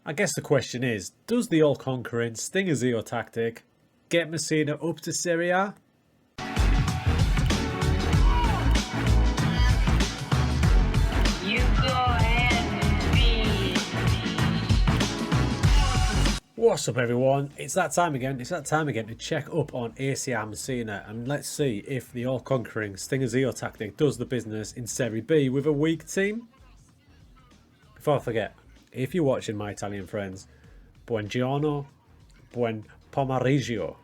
I guess the question is, does the all-conquering Stinger Zero tactic get Messina up to Serie A? What's up everyone, it's that time again to check up on ACR Messina and let's see if the all-conquering Stinger Zero tactic does the business in Serie B with a weak team. Before I forget, if you're watching my Italian friends, buongiorno, buon pomeriggio.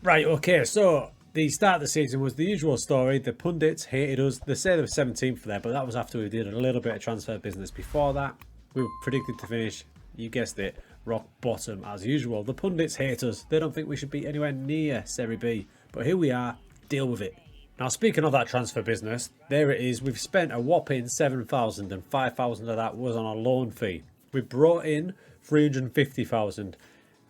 Right, okay, so the start of the season was the usual story. The pundits hated us. They say they were 17th there, but that was after we did a little bit of transfer business before that. We were predicted to finish, you guessed it, rock bottom as usual. The pundits hate us. They don't think we should be anywhere near Serie B. But here we are, deal with it. Now speaking of that transfer business, there it is. We've spent a whopping 7,000 and 5,000 of that was on a loan fee. We brought in 350,000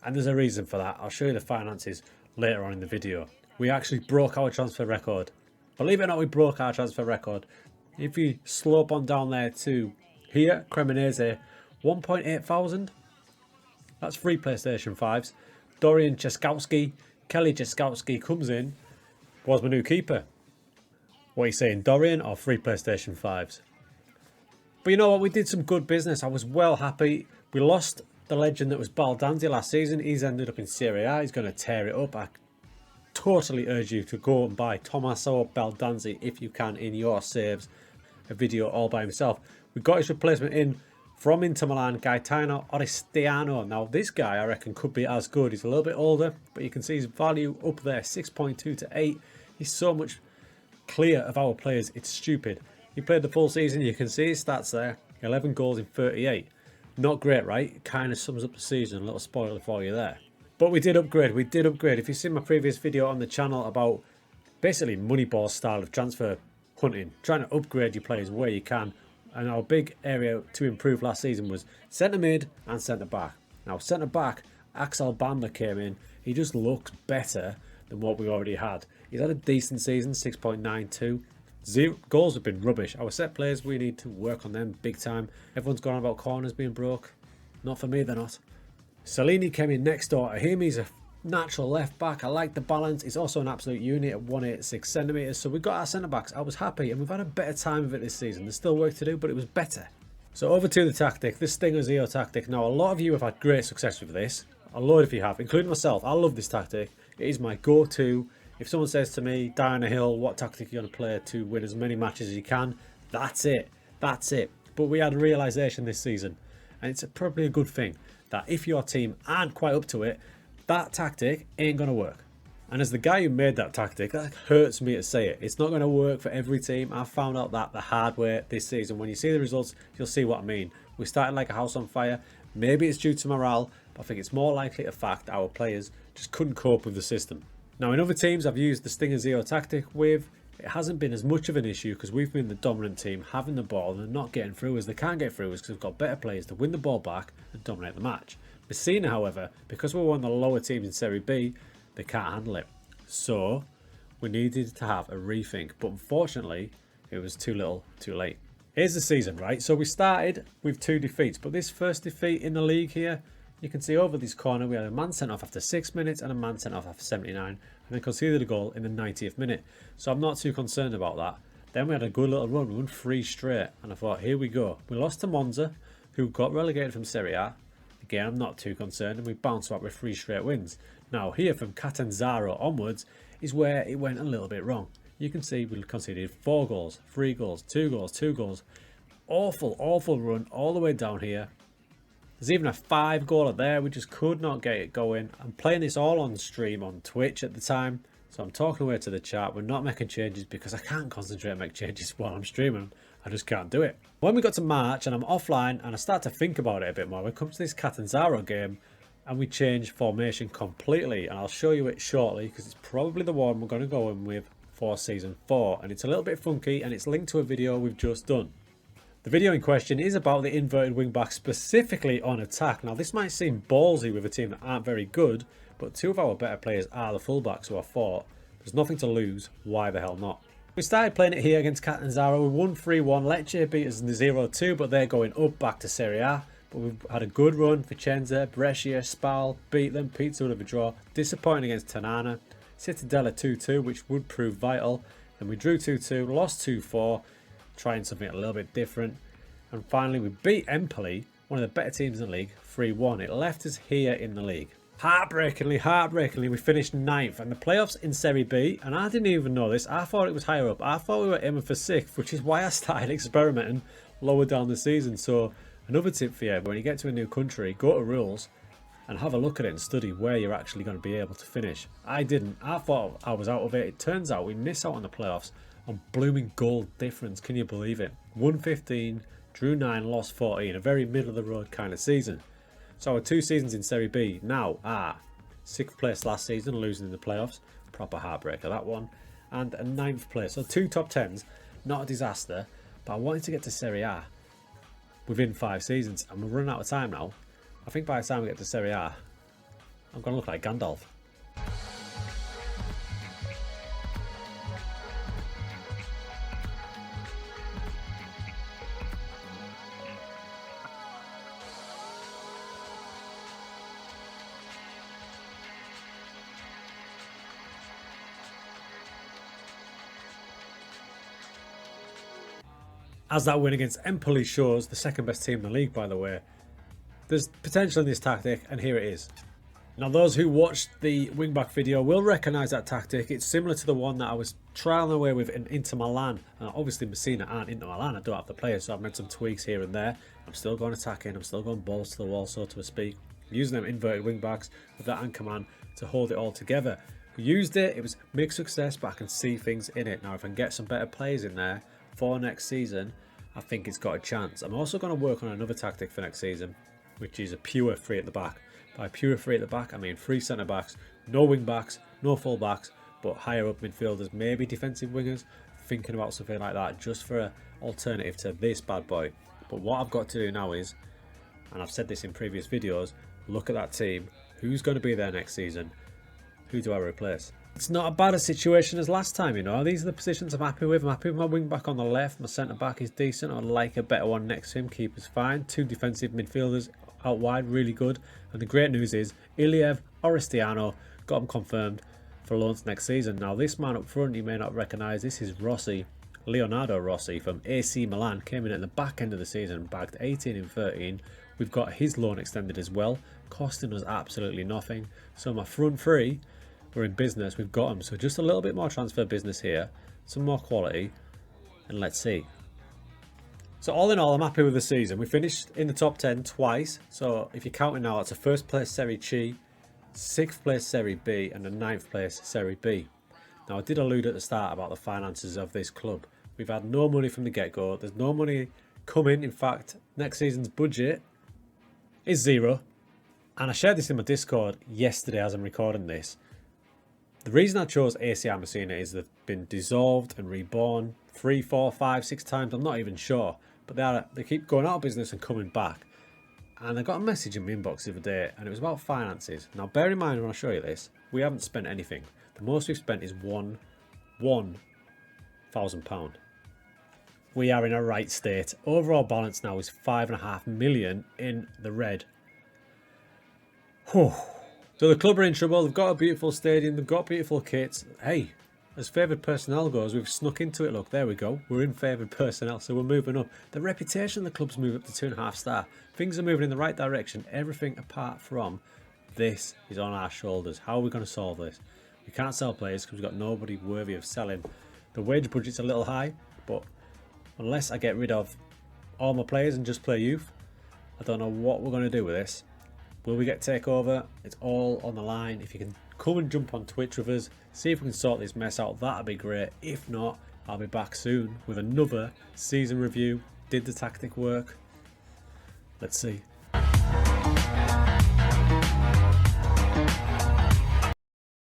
and there's a reason for that. I'll show you the finances later on in the video. We actually broke our transfer record. Believe it or not, we broke our transfer record. If you slope on down there to here, Cremonese, 1.8 thousand. That's 3 PlayStation 5s. Dorian Czeskowski, Kelly Czeskowski comes in, was my new keeper. What are you saying, Dorian or 3 PlayStation 5s? But you know what, we did some good business. I was well happy. We lost the legend that was Baldanzi last season. He's ended up in Serie A. He's going to tear it up. I totally urge you to go and buy Tommaso Baldanzi if you can in your saves. A video all by himself. We got his replacement in from Inter Milan, Gaetano Orestiano. Now this guy I reckon could be as good. He's a little bit older, but you can see his value up there, 6.2 to 8. He's so much clear of our players, it's stupid. He played the full season, you can see his stats there, 11 goals in 38. Not great, right? It kind of sums up the season, a little spoiler for you there. But we did upgrade. If you've seen my previous video on the channel about basically Moneyball style of transfer hunting, trying to upgrade your players where you can. And our big area to improve last season was centre mid and centre back. Now centre back, Axel Banda came in. He just looks better than what we already had. He's had a decent season, 6.92. 0 goals have been rubbish. Our set players, we need to work on them big time. Everyone's gone on about corners being broke. Not for me, they're not. Salini came in next door to him. He's a natural left back. I like the balance. He's also an absolute unit at 186 centimetres. So we got our centre backs. I was happy and we've had a better time of it this season. There's still work to do, but it was better. So over to the tactic, this Stinger Zero tactic. Now a lot of you have had great success with this. A lot of you have, including myself. I love this tactic. It is my go-to. If someone says to me, die on a hill, what tactic are you going to play to win as many matches as you can? That's it. That's it. But we had a realisation this season, and it's probably a good thing, that if your team aren't quite up to it, that tactic ain't going to work. And as the guy who made that tactic, that hurts me to say it. It's not going to work for every team. I found out that the hard way this season. When you see the results, you'll see what I mean. We started like a house on fire. Maybe it's due to morale, but I think it's more likely the fact that our players just couldn't cope with the system. Now in other teams I've used the Stinger Zero tactic with, it hasn't been as much of an issue because we've been the dominant team having the ball and not getting through as they can't get through because we've got better players to win the ball back and dominate the match. Messina, however, because we're one of the lower teams in Serie B, they can't handle it. So we needed to have a rethink, but unfortunately it was too little too late. Here's the season, right? So we started with 2 defeats, but this first defeat in the league here, you can see over this corner we had a man sent off after 6 minutes and a man sent off after 79 and then conceded a goal in the 90th minute. So I'm not too concerned about that. Then we had a good little run, we won 3 straight and I thought here we go. We lost to Monza, who got relegated from Serie A. Again, I'm not too concerned and we bounced back with 3 straight wins. Now here from Catanzaro onwards is where it went a little bit wrong. You can see we conceded 4 goals, 3 goals, 2 goals, 2 goals. Awful run all the way down here. There's even a 5 goaler there. We just could not get it going. I'm playing this all on stream on Twitch at the time. So I'm talking away to the chat. We're not making changes because I can't concentrate and make changes while I'm streaming. I just can't do it. When we got to March and I'm offline and I start to think about it a bit more, we come to this Catanzaro game and we change formation completely. And I'll show you it shortly because it's probably the one we're going to go in with for season 4. And it's a little bit funky and it's linked to a video we've just done. The video in question is about the inverted wing back specifically on attack. Now this might seem ballsy with a team that aren't very good, but 2 of our better players are the fullbacks, so I thought there's nothing to lose, why the hell not? We started playing it here against Catanzaro. We won 3-1, Lecce beat us in the 0-2, but they're going up back to Serie A. But we've had a good run. Vicenza, Brescia, Spal, beat them. Pizza with a draw. Disappointing against Tanana. Cittadella 2-2, which would prove vital. Then we drew 2-2, lost 2-4, trying something a little bit different. And finally, we beat Empoli, one of the better teams in the league, 3-1. It left us here in the league. Heartbreakingly, we finished 9th. And the playoffs in Serie B, and I didn't even know this, I thought it was higher up. I thought we were aiming for 6th, which is why I started experimenting lower down the season. So another tip for you, when you get to a new country, go to rules and have a look at it and study where you're actually going to be able to finish. I didn't. I thought I was out of it. It turns out we miss out on the playoffs on blooming goal difference. Can you believe it? Won 15, drew 9, lost 14. A very middle of the road kind of season. So our 2 seasons in Serie B now are 6th place last season, losing in the playoffs. Proper heartbreaker, that one. And a 9th place. So 2 top 10s. Not a disaster. But I wanted to get to Serie A within 5 seasons. And we're running out of time now. I think by the time we get to Serie A, I'm going to look like Gandalf. As that win against Empoli shows, the second best team in the league, by the way, there's potential in this tactic, and here it is. Now, those who watched the wingback video will recognise that tactic. It's similar to the one that I was trialling away with in Inter Milan. Obviously, Messina aren't Inter Milan. I don't have the players, so I've made some tweaks here and there. I'm still going attacking. I'm still going balls to the wall, so to speak. Using them inverted wingbacks with that anchor man to hold it all together. We used it. It was mixed success, but I can see things in it. Now, if I can get some better players in there for next season, I think it's got a chance. I'm also going to work on another tactic for next season, which is a pure 3 at the back. By pure 3 at the back, I mean 3 centre backs, no wing backs, no full backs, but higher up midfielders, maybe defensive wingers. Thinking about something like that just for an alternative to this bad boy. But what I've got to do now is, and I've said this in previous videos, look at that team. Who's going to be there next season? Who do I replace? It's not as bad a situation as last time, you know. These are the positions I'm happy with. I'm happy with my wing back on the left. My centre back is decent. I'd like a better one next to him. Keeper's fine. 2 defensive midfielders out wide, really good. And the great news is Iliev, Orestiano, got them confirmed for loans next season. Now, this man up front you may not recognise. This is Rossi, Leonardo Rossi from AC Milan. Came in at the back end of the season and bagged 18 in 13. We've got his loan extended as well, costing us absolutely nothing. So my front 3, we're in business. We've got them. So just a little bit more transfer business here, some more quality, and let's see. So all in all, I'm happy with the season. We finished in the top 10 twice. So if you're counting now, it's a 1st place Serie C, 6th place Serie B, and a 9th place Serie B. Now, I did allude at the start about the finances of this club. We've had no money from the get-go. There's no money coming. In fact, next season's budget is 0. And I shared this in my Discord yesterday as I'm recording this. The reason I chose AC Messina is they've been dissolved and reborn 3, 4, 5, 6 times. I'm not even sure. But they keep going out of business and coming back. And I got a message in my inbox the other day, and it was about finances. Now, bear in mind when I show you this, we haven't spent anything. The most we've spent is £1,000. We are in a right state. Overall balance now is 5.5 million in the red. Whew. So the club are in trouble. They've got a beautiful stadium. They've got beautiful kits. Hey, as favoured personnel goes, we've snuck into it. Look, there we go. We're in favoured personnel, so we're moving up. The reputation of the club's moved up to 2.5 star. Things are moving in the right direction. Everything apart from this is on our shoulders. How are we going to solve this? We can't sell players because we've got nobody worthy of selling. The wage budget's a little high, but unless I get rid of all my players and just play youth, I don't know what we're going to do with this. Will we get takeover? It's all on the line. If you can come and jump on Twitch with us, see if we can sort this mess out, that'd be great. If not, I'll be back soon with another season review. Did the tactic work? Let's see.